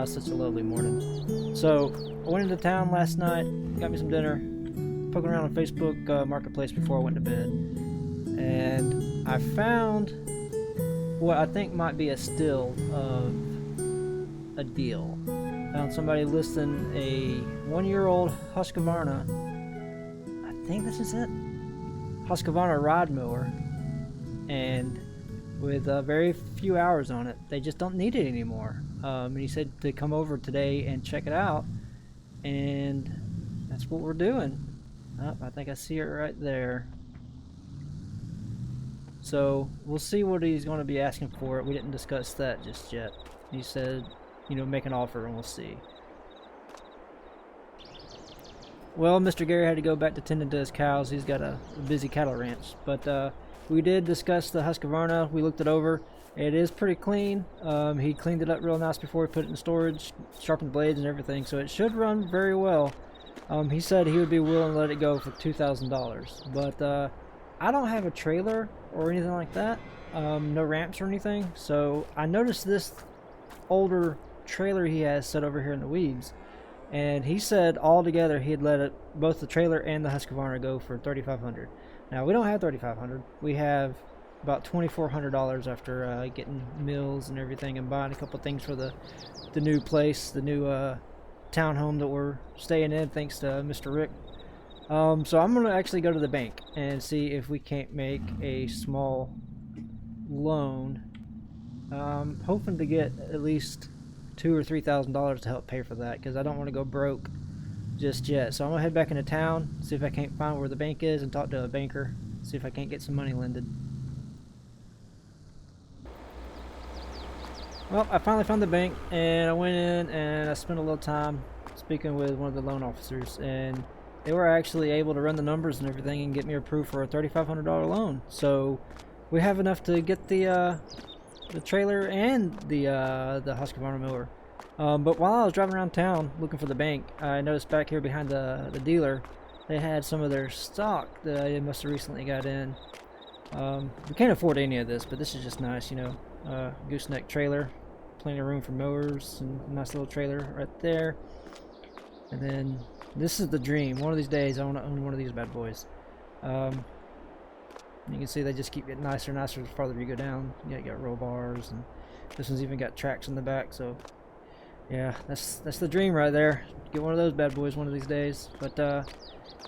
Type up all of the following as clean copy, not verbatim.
Such a lovely morning. So I went into town last night, got me some dinner, poking around on Facebook Marketplace before I went to bed, and I found what I think might be a still of a deal. Found somebody listing a 1-year-old Husqvarna. I think this is it. Husqvarna ride mower, and with very few hours on it. They just don't need it anymore. And he said to come over today and check it out, and that's what we're doing. Oh, I think I see it right there. So we'll see what he's going to be asking for it. We didn't discuss that just yet. He said, you know, make an offer and we'll see. Well, Mr. Gary had to go back to tending to his cows. He's got a busy cattle ranch. But we did discuss the Husqvarna. We looked it over. It is pretty clean. He cleaned it up real nice before he put it in storage, sharpened the blades and everything, so it should run very well. He said he would be willing to let it go for $2,000. But I don't have a trailer or anything like that. No ramps or anything. So I noticed this older trailer he has set over here in the weeds. And he said all together he'd let it, both the trailer and the Husqvarna, go for $3,500. Now we don't have $3,500. We have about $2,400 after getting mills and everything and buying a couple things for the new place, the new townhome that we're staying in, thanks to Mr. Rick. So I'm gonna actually go to the bank and see if we can't make a small loan. Hoping to get at least $2,000 or $3,000 to help pay for that, because I don't want to go broke just yet. So I'm gonna head back into town, see if I can't find where the bank is and talk to a banker, see if I can't get some money lended. Well, I finally found the bank, and I went in and I spent a little time speaking with one of the loan officers, and they were actually able to run the numbers and everything and get me approved for a $3,500 loan. So we have enough to get the trailer and the Husqvarna mower. But while I was driving around town looking for the bank, I noticed back here behind the dealer, they had some of their stock that I must have recently got in. We can't afford any of this, but this is just nice, you know. Gooseneck trailer, plenty of room for mowers, and a nice little trailer right there. And then this is the dream. One of these days I want to own one of these bad boys. You can see they just keep getting nicer and nicer the farther you go down. You got roll bars, and this one's even got tracks in the back. So yeah, that's the dream right there. Get one of those bad boys one of these days. But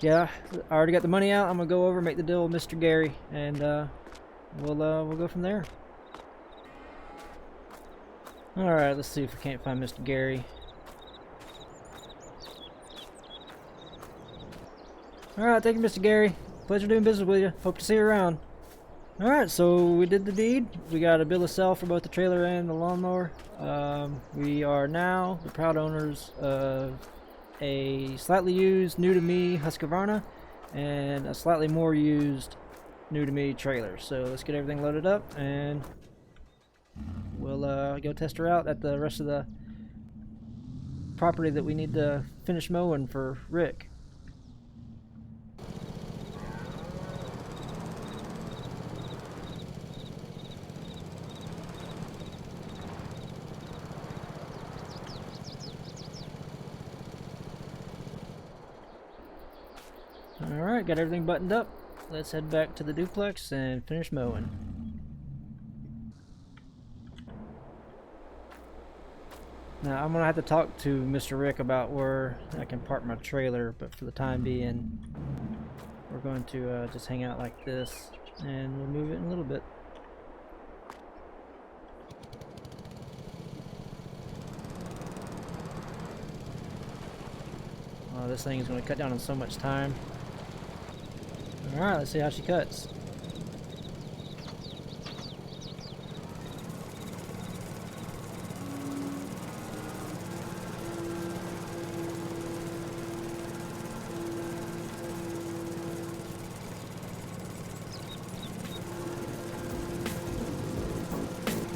yeah, I already got the money out. I'm gonna go over, make the deal with Mr. Gary, and we'll go from there. All right, let's see if we can't find Mr. Gary. All right, thank you, Mr. Gary. Pleasure doing business with you. Hope to see you around. Alright, so we did the deed. We got a bill of sale for both the trailer and the lawnmower. We are now the proud owners of a slightly used, new-to-me Husqvarna and a slightly more used, new-to-me trailer. So let's get everything loaded up and we'll go test her out at the rest of the property that we need to finish mowing for Rick. Alright, got everything buttoned up. Let's head back to the duplex and finish mowing. Now, I'm going to have to talk to Mr. Rick about where I can park my trailer, but for the time being, we're going to just hang out like this, and we'll move it in a little bit. Oh, this thing is going to cut down on so much time. Alright, let's see how she cuts.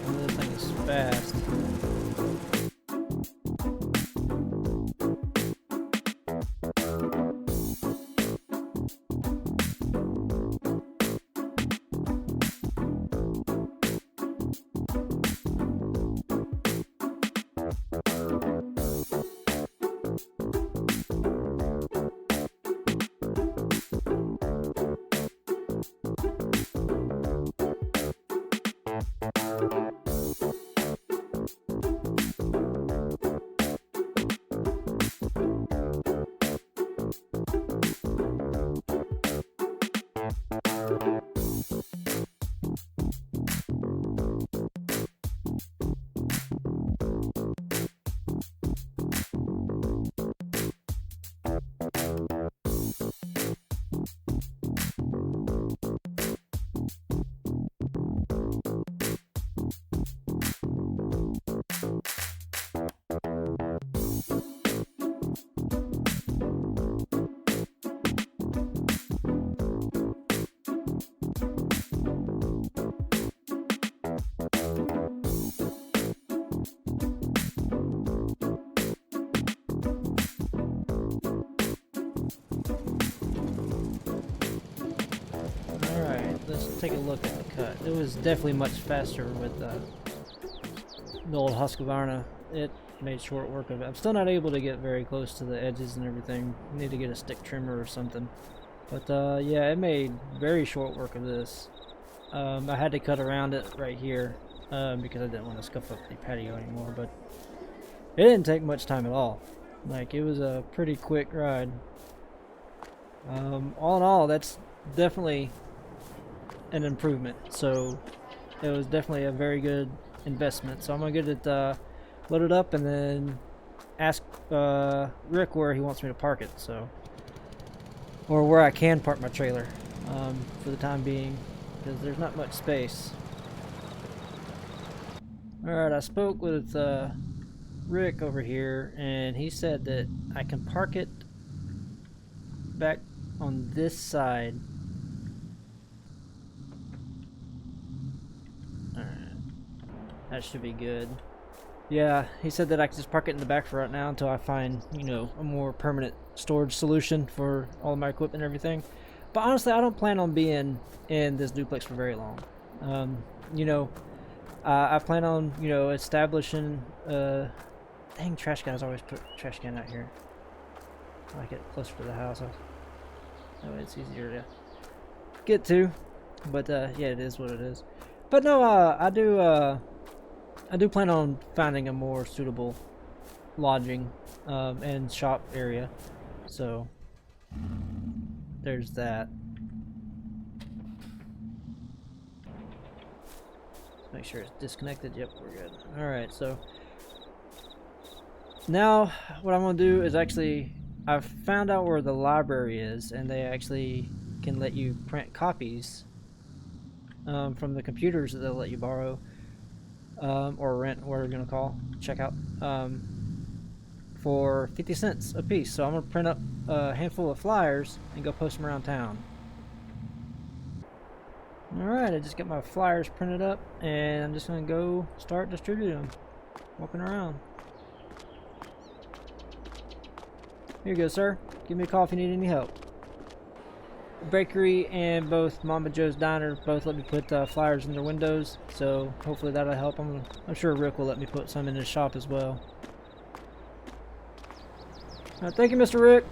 Oh, this thing is fast. take a look at the cut. It was definitely much faster with the old Husqvarna. It made short work of it. I'm still not able to get very close to the edges and everything. Need to get a stick trimmer or something. But yeah, it made very short work of this. I had to cut around it right here because I didn't want to scuff up the patio anymore. But it didn't take much time at all. Like, it was a pretty quick ride. All in all, that's definitely an improvement. So it was definitely a very good investment. So I'm gonna get it loaded up and then ask Rick where he wants me to park it. So, or where I can park my trailer for the time being, because there's not much space. Alright, I spoke with Rick over here, and he said that I can park it back on this side. Alright, that should be good. Yeah, he said that I can just park it in the back for right now until I find, you know, a more permanent storage solution for all of my equipment and everything. But honestly, I don't plan on being in this duplex for very long. You know, I plan on, you know, establishing. Dang, trash guys always put trash can out here. I like it closer to the house. That way it's easier to get to. But yeah, it is what it is. But no, I do plan on finding a more suitable lodging and shop area. So there's that. Make sure it's disconnected. Yep, we're good. Alright, so now what I'm going to do is actually, I've found out where the library is, and they actually can let you print copies from the computers that they'll let you borrow or rent, what we're going to call, check out, for 50 cents a piece. So I'm going to print up a handful of flyers and go post them around town. Alright, I just got my flyers printed up, and I'm just going to go start distributing them, walking around. Here you go, sir. Give me a call if you need any help. Bakery and both Mama Joe's Diner both let me put flyers in their windows, so hopefully that'll help. I'm sure Rick will let me put some in his shop as well. Thank you, Mr. Rick.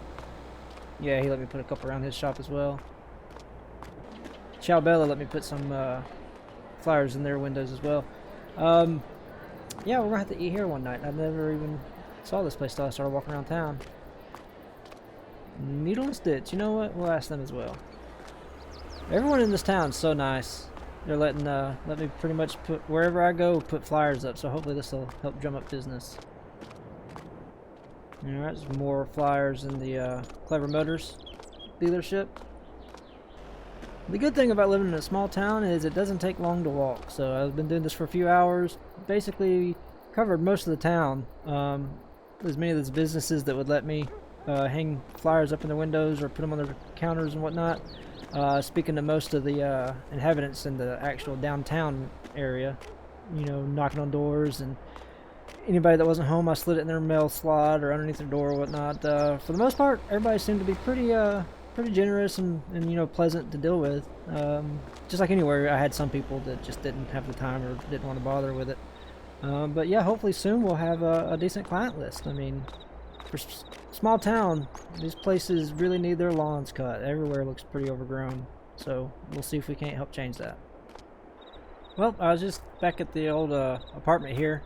Yeah, he let me put a couple around his shop as well. Chow Bella let me put some flyers in their windows as well. Yeah, we're gonna have to eat here one night. I never even saw this place till I started walking around town. Needle and Stitch, you know what? We'll ask them as well. Everyone in this town's so nice. They're letting let me pretty much put wherever I go, put flyers up. So hopefully this will help drum up business. All right, there's more flyers in the Clever Motors dealership. The good thing about living in a small town is it doesn't take long to walk. So I've been doing this for a few hours. Basically covered most of the town. There's many of those businesses that would let me hang flyers up in their windows or put them on their counters and whatnot. Speaking to most of the inhabitants in the actual downtown area, you know, knocking on doors, and anybody that wasn't home, I slid it in their mail slot or underneath their door or whatnot. For the most part, everybody seemed to be pretty generous and you know, pleasant to deal with. Just like anywhere, I had some people that just didn't have the time or didn't want to bother with it. But yeah, hopefully soon we'll have a decent client list. I mean, for small town, these places really need their lawns cut. Everywhere looks pretty overgrown. So we'll see if we can't help change that. Well, I was just back at the old apartment here,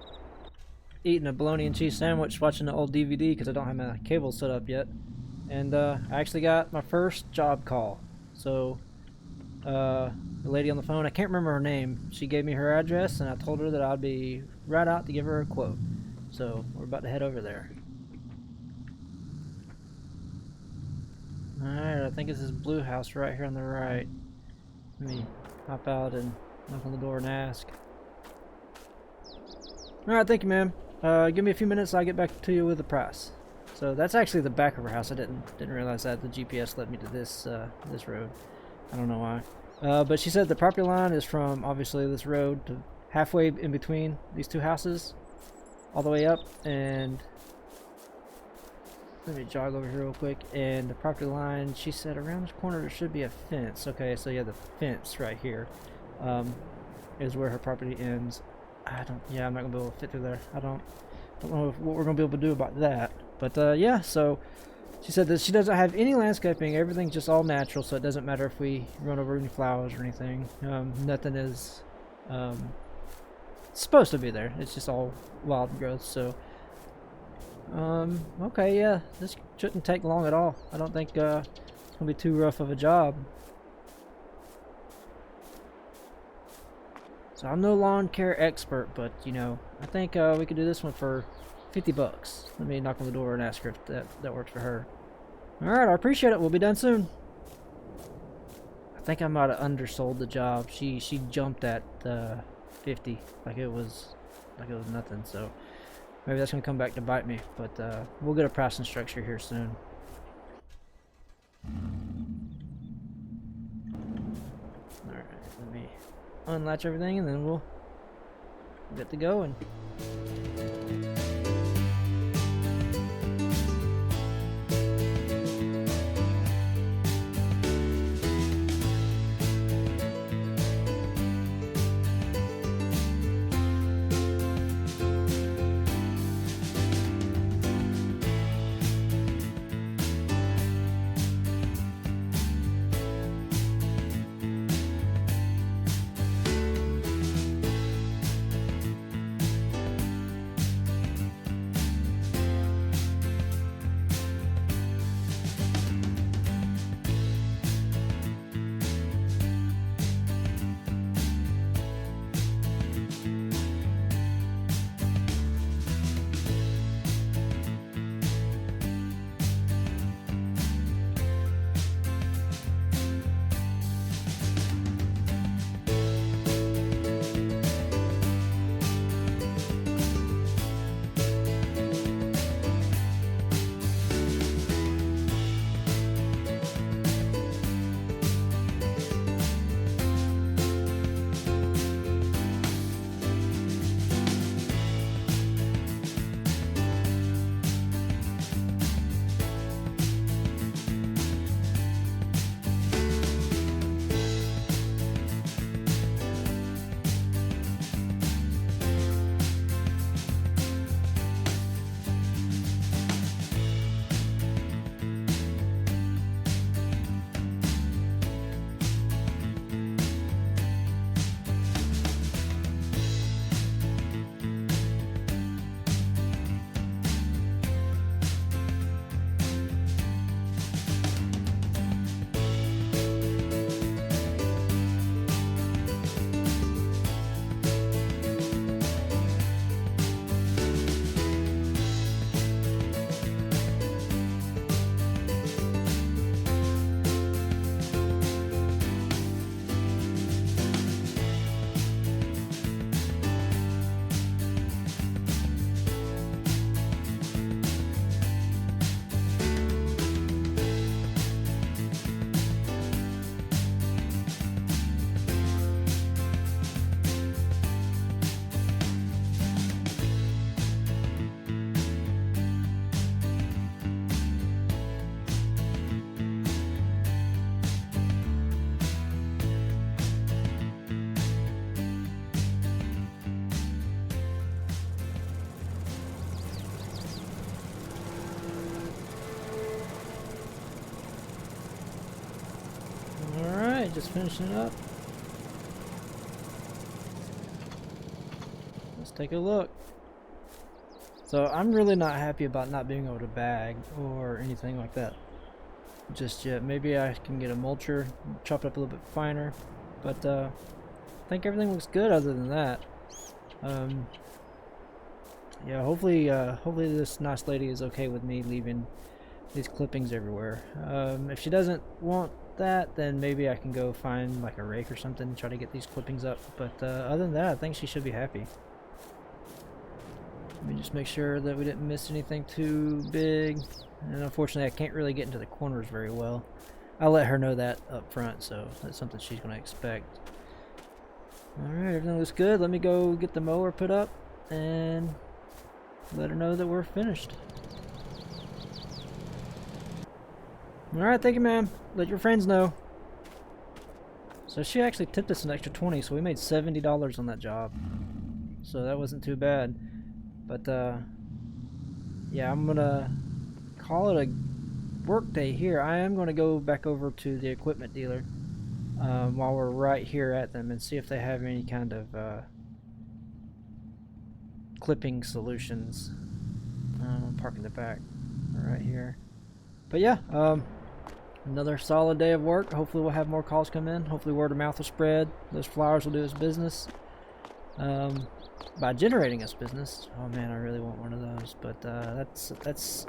eating a bologna and cheese sandwich, watching the old DVD because I don't have my cable set up yet. And I actually got my first job call. So the lady on the phone, I can't remember her name, she gave me her address, and I told her that I'd be right out to give her a quote. So we're about to head over there. Alright, I think it's this blue house right here on the right. Let me hop out and knock on the door and ask. Alright, thank you, ma'am. Give me a few minutes, I'll get back to you with the price. So that's actually the back of her house. I didn't realize that. The GPS led me to this this road. I don't know why. But she said the property line is from obviously this road to halfway in between these two houses, all the way up, and let me jog over here real quick. And the property line, she said around this corner there should be a fence. Okay, so yeah, the fence right here is where her property ends. Yeah, I'm not gonna be able to fit through there. I don't know what we're gonna be able to do about that. But yeah, so she said that she doesn't have any landscaping. Everything's just all natural, so it doesn't matter if we run over any flowers or anything. Nothing is supposed to be there. It's just all wild growth. So okay, yeah, this shouldn't take long at all. I don't think it's gonna be too rough of a job. So I'm no lawn care expert, but you know, I think we could do this one for 50 bucks. Let me knock on the door and ask her if that works for her. Alright, I appreciate it. We'll be done soon. I think I might have undersold the job. She jumped at 50 like it was nothing, so maybe that's gonna come back to bite me, but we'll get a pricing structure here soon. Alright, let me unlatch everything and then we'll get to going. Just finishing it up. Let's take a look. So I'm really not happy about not being able to bag or anything like that just yet. Maybe I can get a mulcher, chop it up a little bit finer, but I think everything looks good other than that. Yeah, hopefully this nice lady is okay with me leaving these clippings everywhere. If she doesn't want that, then maybe I can go find like a rake or something and try to get these clippings up, but other than that I think she should be happy. Let me just make sure that we didn't miss anything too big, and unfortunately I can't really get into the corners very well. I'll let her know that up front, so that's something she's going to expect. Alright, everything looks good. Let me go get the mower put up and let her know that we're finished. Alright, thank you, ma'am. Let your friends know. So she actually tipped us an extra 20, so we made $70 on that job. So that wasn't too bad. But, yeah, I'm gonna call it a work day here. I am gonna go back over to the equipment dealer while we're right here at them and see if they have any kind of clipping solutions. I'm parking the back right here. But yeah, another solid day of work. Hopefully we'll have more calls come in. Hopefully word of mouth will spread. Those flowers will do its business. By generating us business. Oh man, I really want one of those. But that's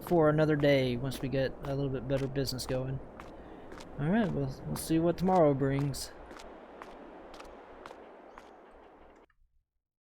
for another day once we get a little bit better business going. Alright, we'll see what tomorrow brings.